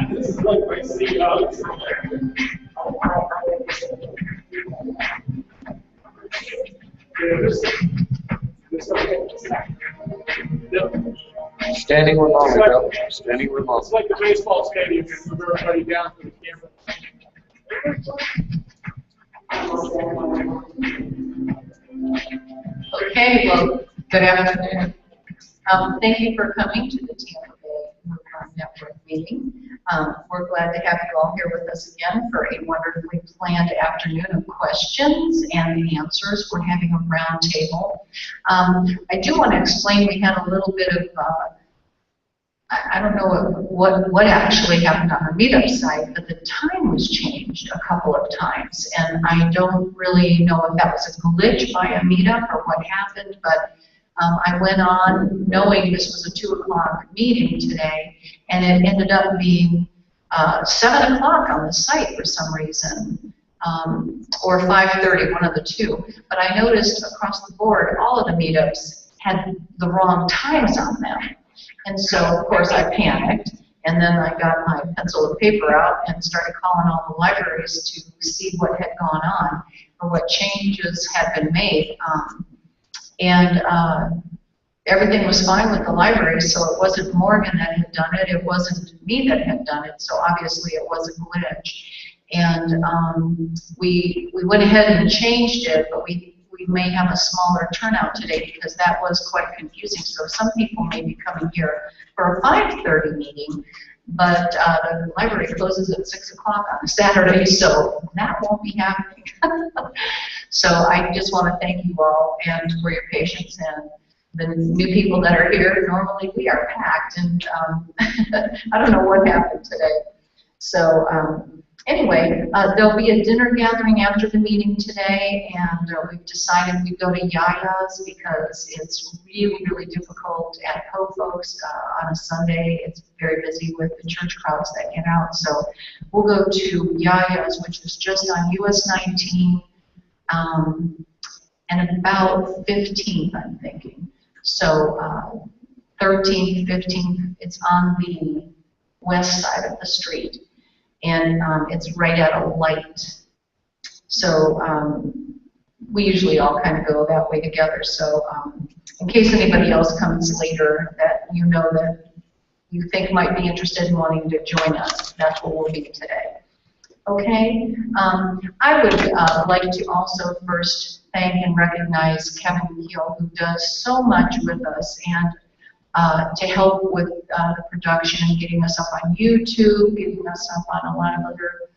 This is like my CEO. Standing remotely, Bill. Standing remotely. It's like the baseball stadium. You move everybody down to the camera. Okay, well, good afternoon. Thank you for coming to the Tampa Bay MUFON Network meeting. We're glad to have you all here with us again for a wonderfully planned afternoon of questions and answers. We're having a round table. I do want to explain we had a little bit of, I don't know what actually happened on our meetup site, but the time was changed a couple of times. And I don't really know if that was a glitch by a meetup or what happened, but I went on knowing this was a 2 o'clock meeting today, and it ended up being 7 o'clock on the site for some reason, or 5:30, one of the two. But I noticed across the board, all of the meetups had the wrong times on them. And so, of course, I panicked, and then I got my pencil and paper out and started calling all the libraries to see what had gone on or what changes had been made. Everything was fine with the library, so it wasn't Morgan that had done it, it wasn't me that had done it, so obviously it was a glitch. And we went ahead and changed it, but we may have a smaller turnout today because that was quite confusing. So some people may be coming here for a 5:30 meeting, but the library closes at 6 o'clock on a Saturday, so that won't be happening. So I just want to thank you all and for your patience and the new people that are here. Normally we are packed, and I don't know what happened today. So anyway, there'll be a dinner gathering after the meeting today, and we've decided we go to Yaya's because it's really, really difficult at Ho Folks on a Sunday. It's very busy with the church crowds that get out. So we'll go to Yaya's, which is just on US 19 and about 15th, I'm thinking. So 13th, 15th, it's on the west side of the street. And it's right at a light. So we usually all kind of go that way together. So in case anybody else comes later that you know that you think might be interested in wanting to join us, that's where we'll be today. Okay, I would like to also first thank and recognize Kevin Keel, who does so much with us, and to help with the production and getting us up on YouTube, getting us up on a lot of other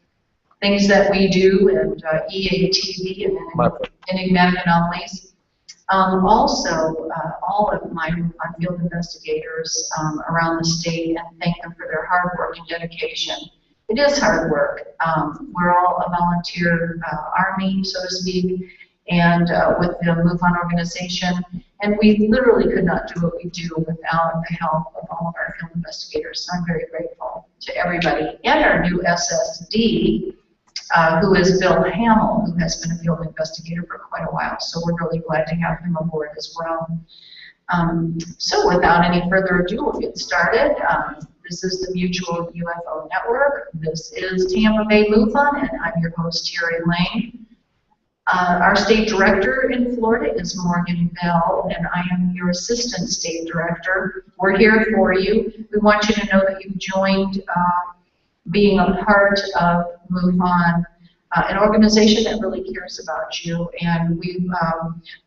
things that we do, and EATV and Enigmatic Anomalies. Also, all of my MUFON field investigators around the state, and thank them for their hard work and dedication. It is hard work. We're all a volunteer army, so to speak, and with the MUFON organization, and we literally could not do what we do without the help of all of our field investigators. So I'm very grateful to everybody, and our new SSD, who is Bill Hamill, who has been a field investigator for quite a while. So we're really glad to have him aboard as well. So without any further ado, we'll get started. This is the Mutual UFO Network. This is Tampa Bay MUFON, and I'm your host, Terry Lane. Our state director in Florida is Morgan Bell, and I am your assistant state director. We're here for you. We want you to know that you've joined being a part of MUFON, an organization that really cares about you, and we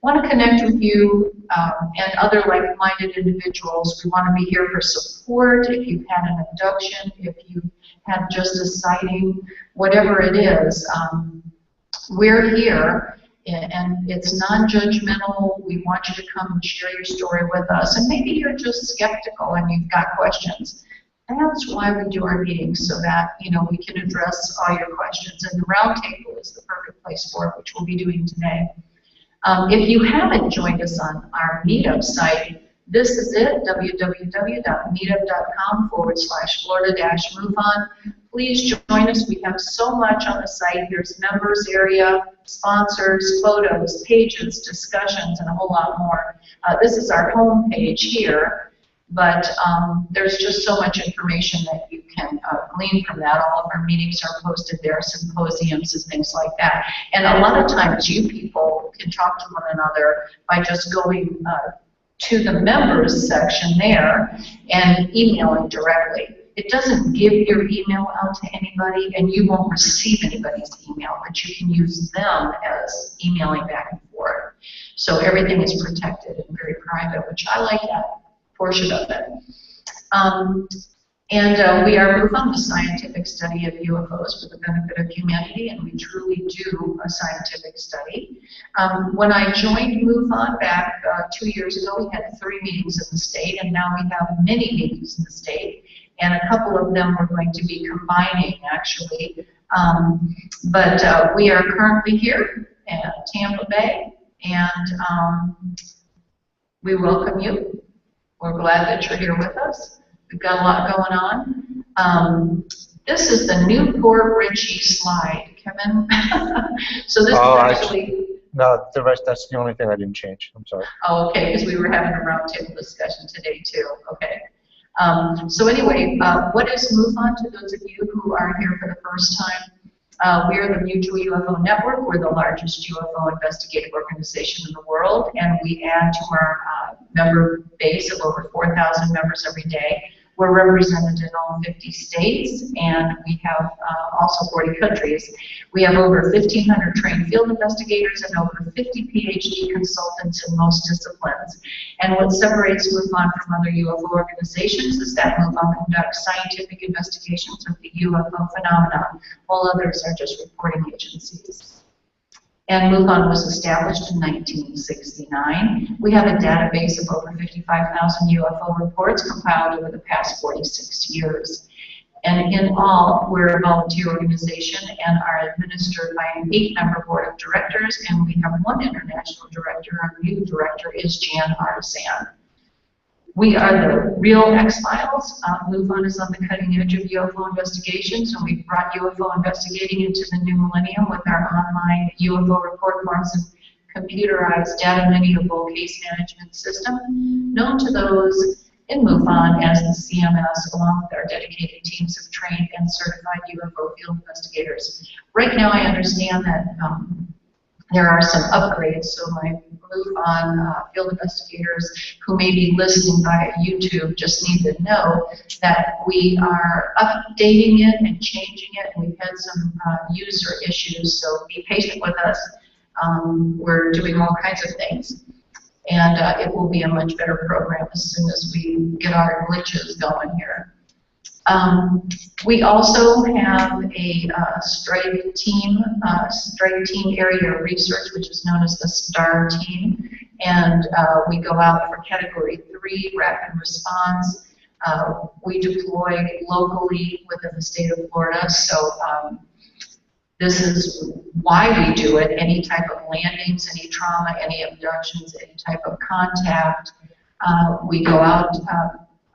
want to connect with you and other like-minded individuals. We want to be here for support if you've had an abduction, if you had just a sighting, whatever it is. We're here, And it's non-judgmental. We want you to come and share your story with us. And maybe you're just skeptical and you've got questions. That's why we do our meetings, so that, you know, we can address all your questions. And the roundtable is the perfect place for it, which we'll be doing today. If you haven't joined us on our meetup site, this is it, www.meetup.com/Florida-MUFON. Please join us. We have so much on the site. There's members area, sponsors, photos, pages, discussions, and a whole lot more. This is our home page here, but there's just so much information that you can glean from that. All of our meetings are posted there, symposiums and things like that. And a lot of times you people can talk to one another by just going to the members section there and emailing directly. It doesn't give your email out to anybody, and you won't receive anybody's email, but you can use them as emailing back and forth. So everything is protected and very private, which I like that portion of it. We are MUFON, the scientific study of UFOs for the benefit of humanity, and we truly do a scientific study. When I joined MUFON back 2 years ago, we had 3 meetings in the state, and now we have many meetings in the state, and a couple of them we're going to be combining, actually. We are currently here at Tampa Bay, and we welcome you. We're glad that you're here with us. We've got a lot going on. This is the Newport Richie slide, Kevin. So this is actually... No, the rest, that's the only thing I didn't change. I'm sorry. Oh, okay, because we were having a roundtable discussion today, too. Okay. So anyway, what is MUFON to those of you who are here for the first time? We are the Mutual UFO Network. We're the largest UFO investigative organization in the world, and we add to our member base of over 4,000 members every day. We're represented in all 50 states, and we have also 40 countries. We have over 1,500 trained field investigators and over 50 PhD consultants in most disciplines. And what separates MUFON from other UFO organizations is that MUFON conducts scientific investigations of the UFO phenomenon, while others are just reporting agencies. And MUFON was established in 1969. We have a database of over 55,000 UFO reports compiled over the past 46 years. And in all, we're a volunteer organization and are administered by an 8-member board of directors, and we have 1 international director. Our new director is Jan Artisan. We are the real X-Files. MUFON is on the cutting edge of UFO investigations, and we've brought UFO investigating into the new millennium with our online UFO report forms and computerized data miniable case management system, known to those in MUFON as the CMS, along with our dedicated teams of trained and certified UFO field investigators. Right now, I understand that there are some upgrades, so my MUFON field investigators who may be listening via YouTube just need to know that we are updating it and changing it, and we've had some user issues, so be patient with us. We're doing all kinds of things, and it will be a much better program as soon as we get our glitches going here. We also have a strike team area research, which is known as the STAR team, and we go out for Category 3 rapid response. We deploy locally within the state of Florida, so this is why we do it. Any type of landings, any trauma, any abductions, any type of contact, we go out.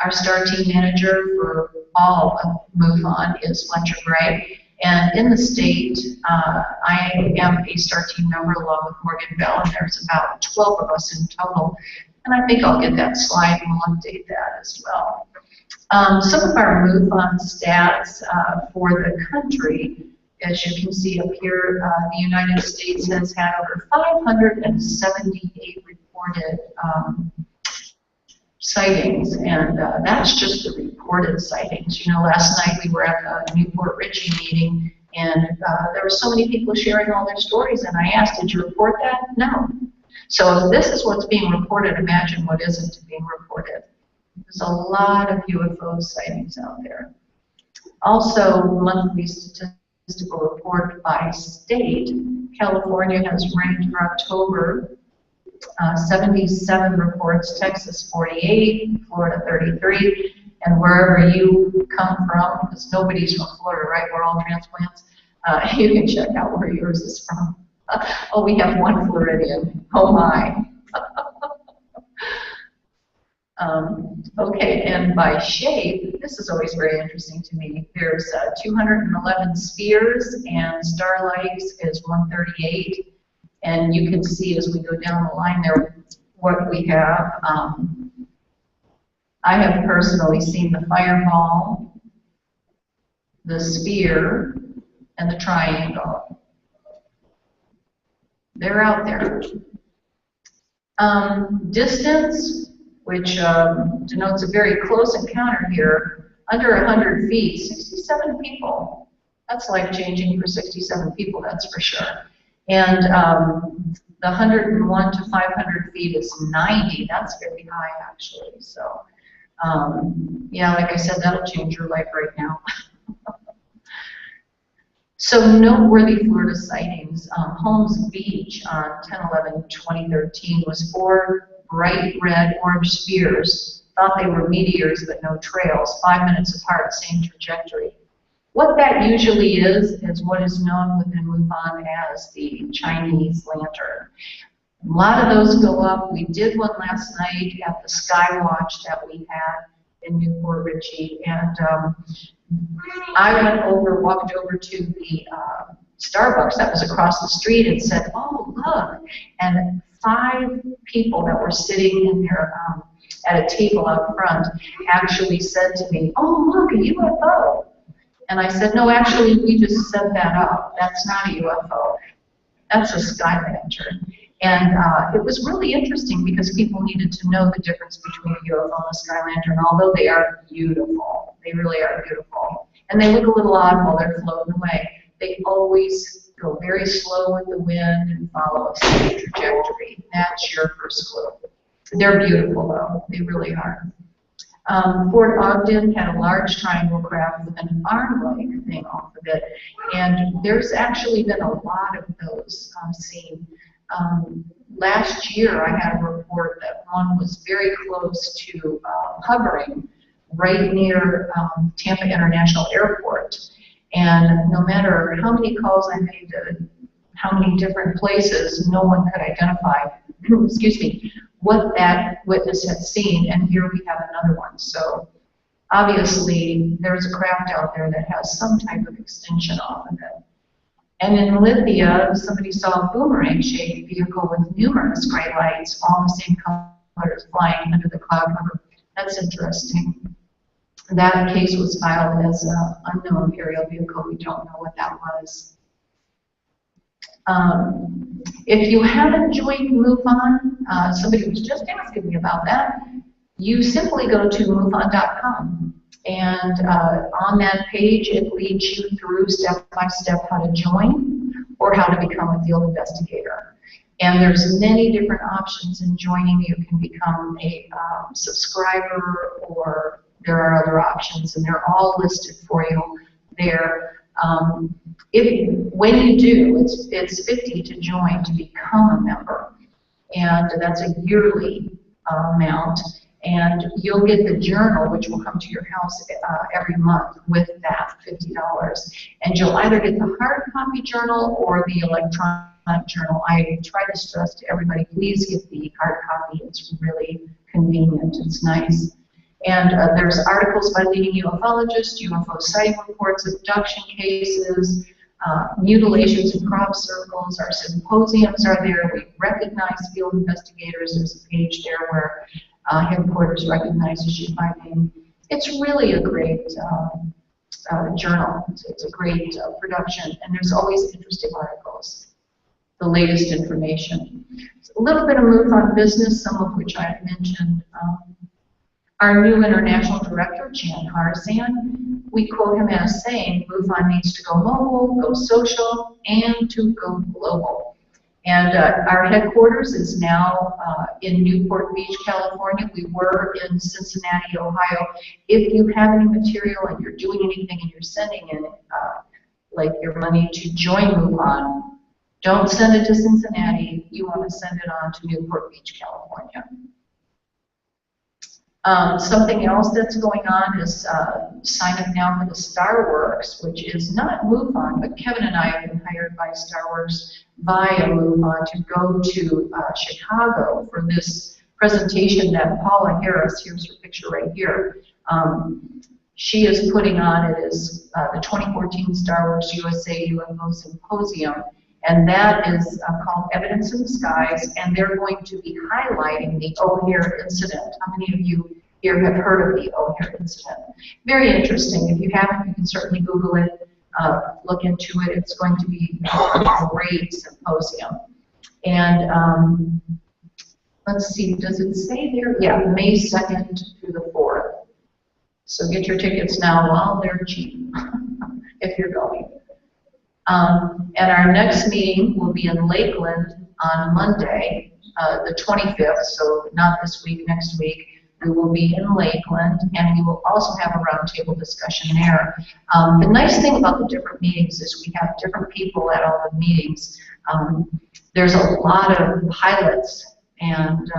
Our STAR team manager for all of MUFON is Fletcher Gray, and in the state, I am a STAR team member along with Morgan Bell, and there's about 12 of us in total, and I think I'll get that slide and we'll update that as well. Some of our MUFON stats for the country, as you can see up here, the United States has had over 578 reported sightings, and that's just the reported sightings. You know, last night we were at the Newport Richie meeting, and there were so many people sharing all their stories, and I asked, did you report that? No. So if this is what's being reported, imagine what isn't being reported. There's a lot of UFO sightings out there. Also, monthly statistical report by state California has ranked for October 77 reports, Texas 48, Florida 33, and wherever you come from, because nobody's from Florida, right? We're all transplants. You can check out where yours is from. Oh, we have one Floridian. Oh my. Okay, and by shape, this is always very interesting to me. There's 211 spheres, and starlights is 138. And you can see as we go down the line there what we have. I have personally seen the fireball, the sphere, and the triangle. They're out there. Distance, which denotes a very close encounter here, under 100 feet, 67 people. That's life-changing for 67 people, that's for sure. And the 101 to 500 feet is 90. That's very high, actually. So, yeah, like I said, that'll change your life right now. So, noteworthy Florida sightings. Holmes Beach on 10/11/2013 was 4 bright red orange spheres. Thought they were meteors, but no trails. 5 minutes apart, same trajectory. What that usually is what is known within MUFON as the Chinese lantern. A lot of those go up. We did one last night at the Sky Watch that we had in Newport Richey, and I walked over to the Starbucks that was across the street and said, "Oh, look!" And 5 people that were sitting in there at a table out front actually said to me, "Oh, look, a UFO." And I said, "No, actually, we just set that up. That's not a UFO. That's a sky lantern." And it was really interesting because people needed to know the difference between a UFO and a sky lantern, although they are beautiful. They really are beautiful. And they look a little odd while they're floating away. They always go very slow with the wind and follow a steady trajectory. That's your first clue. They're beautiful, though. They really are. Fort Ogden had a large triangle craft with an arm-like thing off of it, and there's actually been a lot of those seen. Last year, I had a report that one was very close to hovering right near Tampa International Airport, and no matter how many calls I made to how many different places, no one could identify, excuse me, what that witness had seen, and here we have another one. So obviously there's a craft out there that has some type of extension off of it. And in Lithia, somebody saw a boomerang-shaped vehicle with numerous gray lights, all the same colors, flying under the cloud cover. That's interesting. That case was filed as an unknown aerial vehicle. We don't know what that was. If you haven't joined MUFON, somebody was just asking me about that, you simply go to MUFON.com. And on that page, it leads you through step-by-step how to join or how to become a field investigator. And there's many different options in joining. You can become a subscriber, or there are other options, and they're all listed for you there. When you do, it's $50 to join to become a member, and that's a yearly amount. And you'll get the journal, which will come to your house every month with that $50. And you'll either get the hard copy journal or the electronic journal. I try to stress to everybody, please get the hard copy. It's really convenient. It's nice. And there's articles by leading ufologists, UFO sighting reports, abduction cases, mutilations in crop circles. Our symposiums are there. We recognize field investigators. There's a page there where headquarters recognizes you by name. It's really a great journal. It's a great production, and there's always interesting articles, the latest information. A little bit of MUFON business, some of which I've mentioned. Our new international director, Jan Harzan, we quote him as saying, MUFON needs to go mobile, go social, and to go global. And our headquarters is now in Newport Beach, California. We were in Cincinnati, Ohio. If you have any material and you're doing anything and you're sending in like your money to join MUFON, Don't send it to Cincinnati. You want to send it on to Newport Beach, California. Something else that's going on is sign up now for the Star Works, which is not MUFON, but Kevin and I have been hired by Star Works via MUFON to go to Chicago for this presentation that Paula Harris, here's her picture right here, she is putting on. It is the 2014 Star Wars USA UFO Symposium, and that is called Evidence in the Skies, and they're going to be highlighting the O'Hare incident. How many of you here have heard of the O'Hare incident? Very interesting. If you haven't, you can certainly Google it, look into it. It's going to be a great symposium. And let's see, does it say there? Yeah, May 2nd through the 4th. So get your tickets now while they're cheap, if you're going. And our next meeting will be in Lakeland on Monday, the 25th, so not this week, next week. We will be in Lakeland, and we will also have a roundtable discussion there. The nice thing about the different meetings is we have different people at all the meetings. There's a lot of pilots and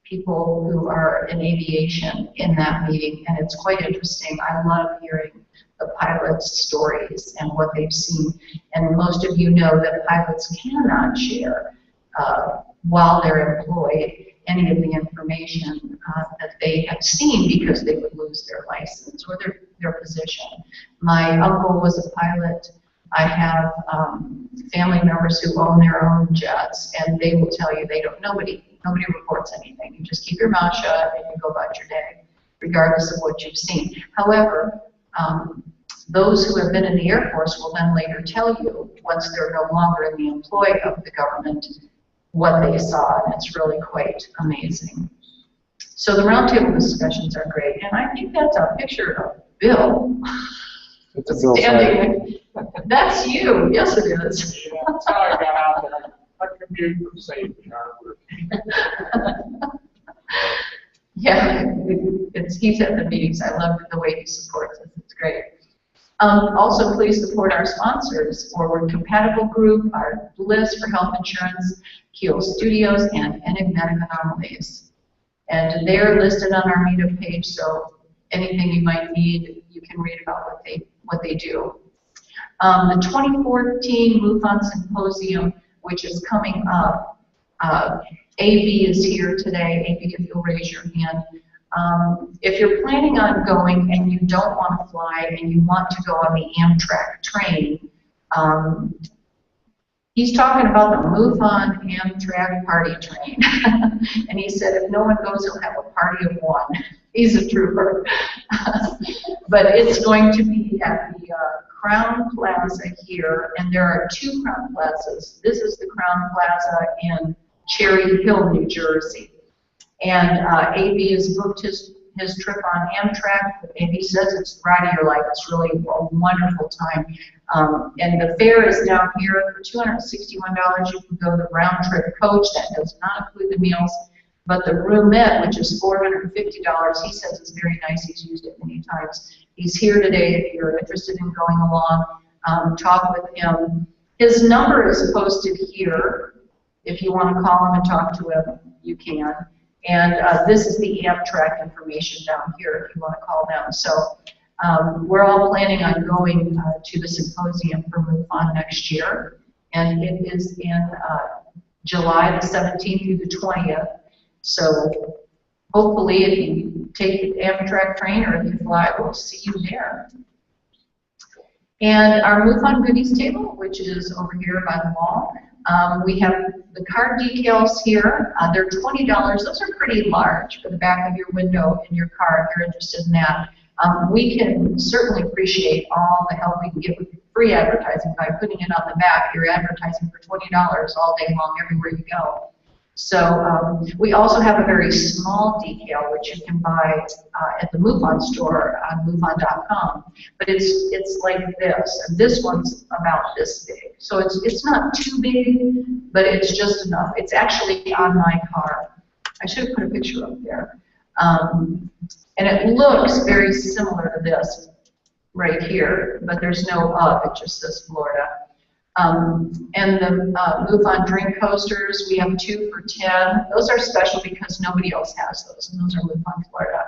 people who are in aviation in that meeting, and it's quite interesting. I love hearing the pilots' stories and what they've seen. And most of you know that pilots cannot share, while they're employed, any of the information that they have seen, because they would lose their license or their position. My uncle was a pilot. I have family members who own their own jets, and they will tell you nobody reports anything. You just keep your mouth shut and you go about your day, regardless of what you've seen. However, those who have been in the Air Force will then later tell you, once they're no longer in the employ of the government, what they saw, and it's really quite amazing. So the roundtable discussions are great, and I think that's a picture of Bill. It's a Bill standing. That's you. Yes, it is. Yeah, that's how I got out there. I commute from safety harbor. Yeah, he's at the meetings. I love the way he supports us. It's great. Also, please support our sponsors, Forward Compatible Group, our Bliss for Health Insurance, Keel Studios, and Enigmatic Anomalies. And they're listed on our meetup page, so anything you might need, you can read about what they do. The 2014 MUFON Symposium, which is coming up, AB is here today. AB, if you'll raise your hand. If you're planning on going and you don't want to fly and you want to go on the Amtrak train, he's talking about the MUFON Amtrak party train. And he said if no one goes, he'll have a party of one. He's a trooper. But it's going to be at the Crown Plaza here, and there are two Crown Plazas. This is the Crown Plaza in Cherry Hill, New Jersey. And AB has booked his trip on Amtrak. AB says it's the ride of your life. It's really a wonderful time. And the fare is down here for $261. You can go the round trip coach. That does not include the meals. But the roomette, which is $450, he says is very nice. He's used it many times. He's here today if you're interested in going along. Talk with him. His number is posted here. If you want to call him and talk to him, you can. And this is the Amtrak information down here if you want to call them. So we're all planning on going to the symposium for MUFON next year. And it is in July the 17th through the 20th. So hopefully if you take the Amtrak train or if you fly, we'll see you there. And our MUFON goodies table, which is over here by the wall. We have the card decals here. They're $20. Those are pretty large for the back of your window in your car if you're interested in that. We can certainly appreciate all the help we can get with free advertising by putting it on the back. You're advertising for $20 all day long everywhere you go. So we also have a very small decal which you can buy at the MUFON store on MUFON.com. But it's like this, and this one's about this big. So it's not too big, but it's just enough. It's actually on my car. I should have put a picture up there. And it looks very similar to this right here, but there's no of. It just says Florida. And the MUFON drink coasters, we have 2 for $10. Those are special because nobody else has those, and those are MUFON Florida.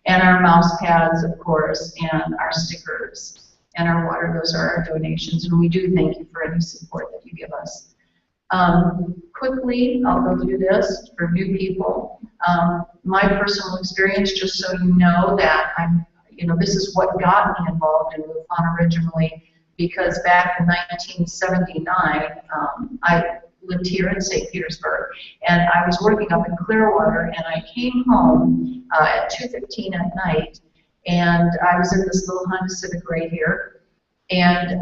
And our mouse pads, of course, and our stickers, and our water. Those are our donations, and we do thank you for any support that you give us. Quickly, I'll go through this for new people. My personal experience, just so you know that this is what got me involved in MUFON originally, because back in 1979, I lived here in St. Petersburg, and I was working up in Clearwater, and I came home at 2:15 at night, and I was in this little Honda Civic right here, and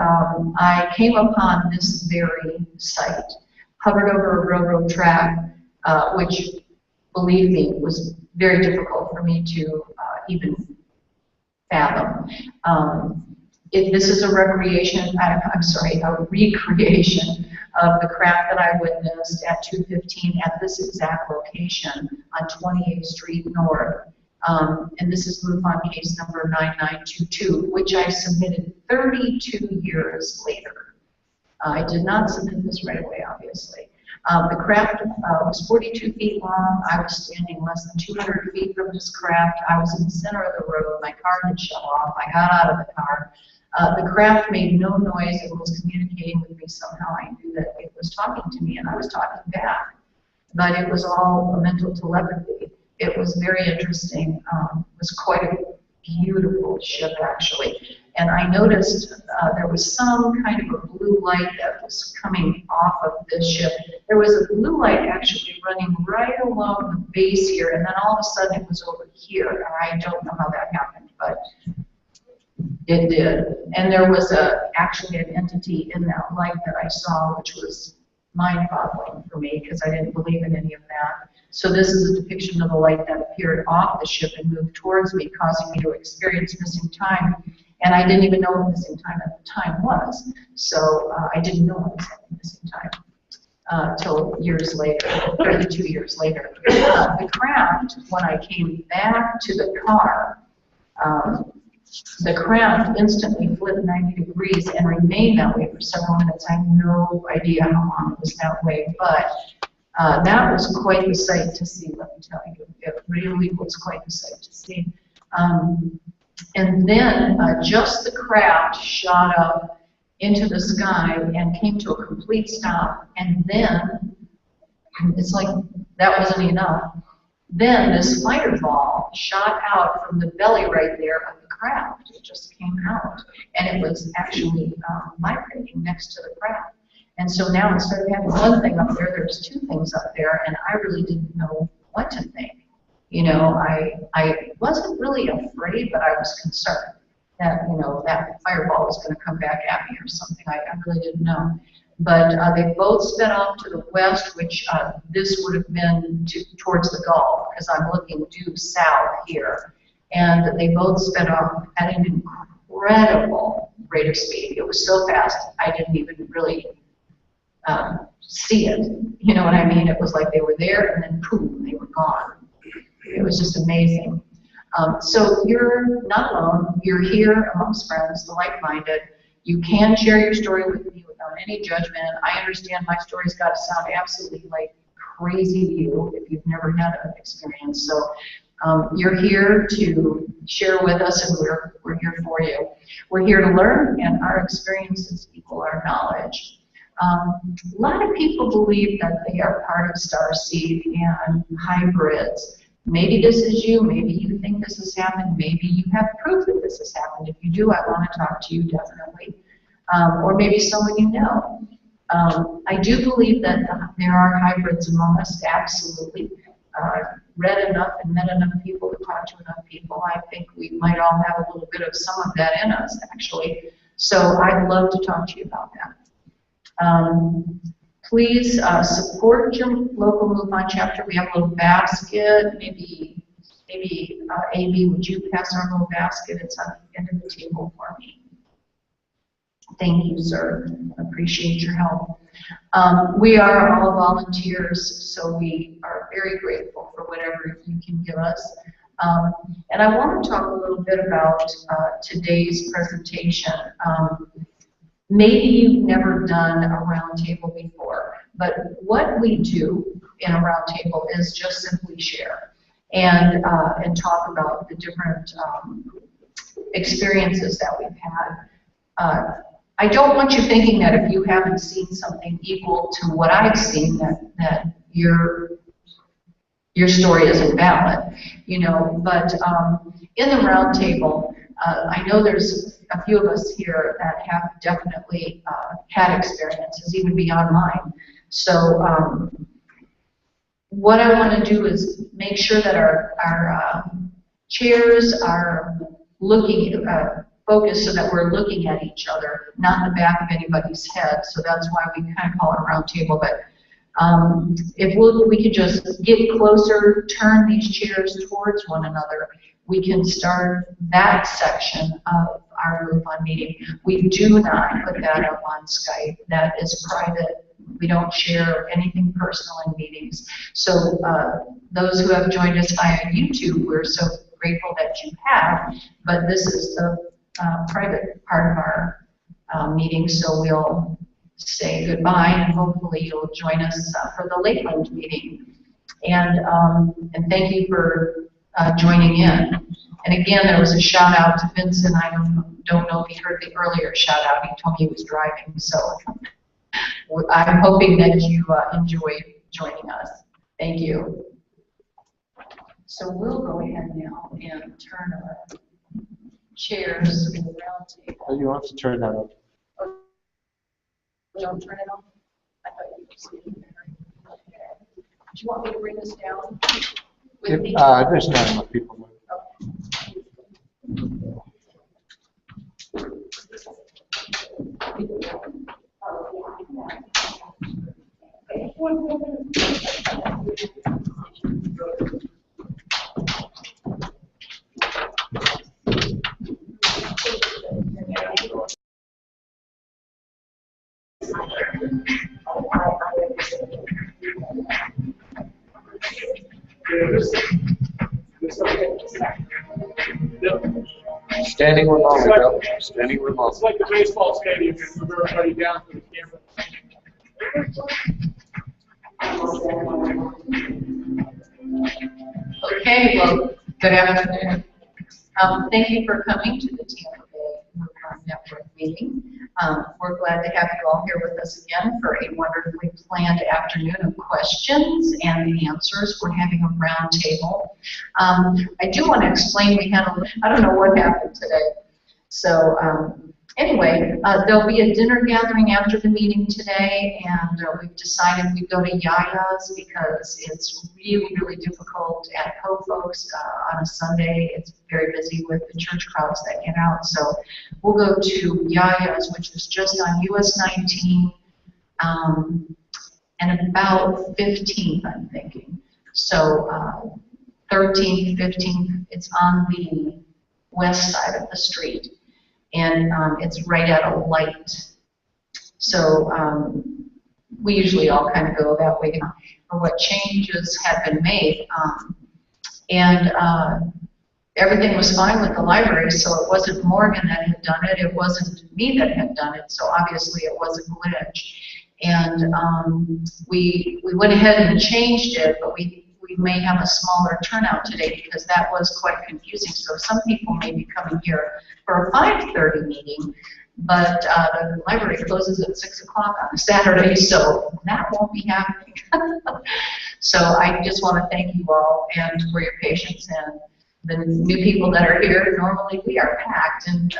I came upon this very site, hovered over a railroad track, which, believe me, was very difficult for me to even fathom. This is a recreation of the craft that I witnessed at 2:15 at this exact location on 28th Street North. And this is MUFON case number 9922, which I submitted 32 years later. I did not submit this right away, obviously. The craft was 42 feet long. I was standing less than 200 feet from this craft. I was in the center of the road. My car had shut off. I got out of the car. The craft made no noise. It was communicating with me somehow. I knew that it was talking to me, and I was talking back. But it was all a mental telepathy. It was very interesting. It was quite a beautiful ship, actually. And I noticed there was some kind of a blue light that was coming off of this ship. There was a blue light actually running right along the base here, and then all of a sudden it was over here. I don't know how that happened, but it did. And there was actually an entity in that light that I saw, which was mind-boggling for me because I didn't believe in any of that. So this is a depiction of the light that appeared off the ship and moved towards me, causing me to experience missing time. And I didn't even know what missing time at the time was. So I didn't know I was having missing time till years later, 32 years later. The craft, when I came back to the car, the craft instantly flipped 90 degrees and remained that way for several minutes. I have no idea how long it was that way, but that was quite the sight to see, let me tell you. It really was quite the sight to see. And then just the craft shot up into the sky and came to a complete stop. And then, it's like that wasn't enough. Then this fireball shot out from the belly right there of the craft. It just came out. And it was actually vibrating next to the craft. And so now instead of having one thing up there, there's 2 things up there, and I really didn't know what to think. You know, I wasn't really afraid, but I was concerned that, you know, that fireball was going to come back at me or something. I really didn't know. But they both sped off to the west, which this would have been towards the Gulf, because I'm looking due south here. And they both sped off at an incredible rate of speed. It was so fast, I didn't even really see it. You know what I mean? It was like they were there, and then poof, they were gone. It was just amazing. So you're not alone. You're here amongst friends, the like-minded. You can share your story with me without any judgment. I understand my story's got to sound absolutely like crazy to you if you've never had an experience. So you're here to share with us, and we're here for you. We're here to learn, and our experiences equal our knowledge. A lot of people believe that they are part of starseed and hybrids. Maybe this is you, maybe you think this has happened, maybe you have proof that this has happened. If you do, I want to talk to you definitely. Or maybe someone you know. I do believe that there are hybrids among us, absolutely. Read enough and met enough people to talk to enough people. I think we might all have a little bit of some of that in us, actually. So I'd love to talk to you about that. Please support your local MUFON chapter. We have a little basket. Maybe AB, would you pass our little basket? It's on the end of the table for me. Thank you, sir. Appreciate your help. We are all volunteers, so we are very grateful for whatever you can give us. And I want to talk a little bit about today's presentation. maybe you've never done a roundtable before, but what we do in a roundtable is just simply share and talk about the different experiences that we've had. I don't want you thinking that if you haven't seen something equal to what I've seen, that your story isn't valid, you know. But in the roundtable, I know there's a few of us here that have definitely had experiences, even beyond mine. So what I want to do is make sure that our chairs are looking focused so that we're looking at each other, not the back of anybody's head. So that's why we kind of call it a round table. But if we could just get closer, turn these chairs towards one another, we can start that section of our MUFON meeting. We do not put that up on Skype. That is private. We don't share anything personal in meetings. So those who have joined us via YouTube, we're so grateful that you have, but this is the private part of our meeting, so we'll say goodbye and hopefully you'll join us for the Lakeland meeting. And thank you for joining in. And again, there was a shout out to Vincent. I don't know if he heard the earlier shout out. He told me he was driving, so I'm hoping that you enjoyed joining us. Thank you. So we'll go ahead now and turn our chairs to the round table. Oh, you want to turn that up? Oh, don't turn it on? I thought you were speaking. Do you want me to bring this down? With me? There's not enough people. Standing room only, Bill. Standing room only. It's like the baseball stadium, you move everybody down to the camera. Okay, well, good afternoon. Thank you for coming to the Tampa Bay MUFON Network meeting. We're glad to have you all here with us again for a wonderfully planned afternoon of questions and answers. We're having a round table. I do want to explain, I don't know what happened today. So anyway, there'll be a dinner gathering after the meeting today, and we've decided we go to Yaya's because it's really, really difficult at Ho Folks on a Sunday. It's very busy with the church crowds that get out. So we'll go to Yaya's, which is just on US 19 and about 15th, I'm thinking. So 13th, 15th, it's on the west side of the street. And it's right at a light. So we usually all kind of go that way for what changes have been made. Everything was fine with the library, so it wasn't Morgan that had done it, it wasn't me that had done it, so obviously it was a glitch. And we went ahead and changed it, but we may have a smaller turnout today because that was quite confusing. So some people may be coming here for a 5:30 meeting, but the library closes at 6 o'clock on a Saturday, so that won't be happening. So I just want to thank you all and for your patience and the new people that are here. Normally we are packed, and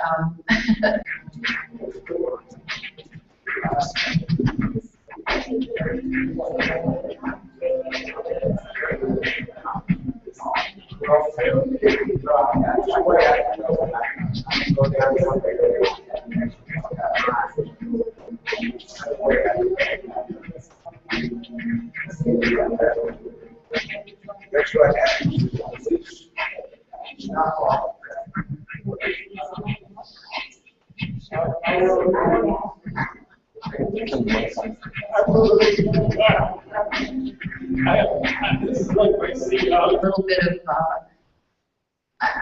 a little bit of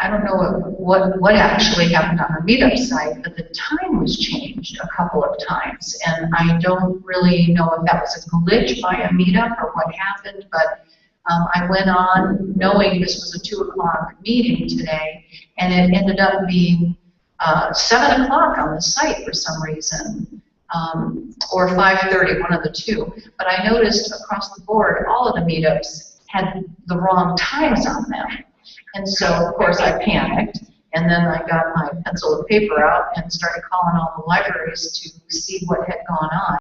I don't know what actually happened on our meetup site, but the time was changed a couple of times. And I don't really know if that was a glitch by a meetup or what happened, but I went on knowing this was a 2 o'clock meeting today, and it ended up being 7 o'clock on the site for some reason, or 5:30, one of the two. But I noticed across the board, all of the meetups had the wrong times on them. And so, of course, I panicked, and then I got my pencil and paper out and started calling all the libraries to see what had gone on.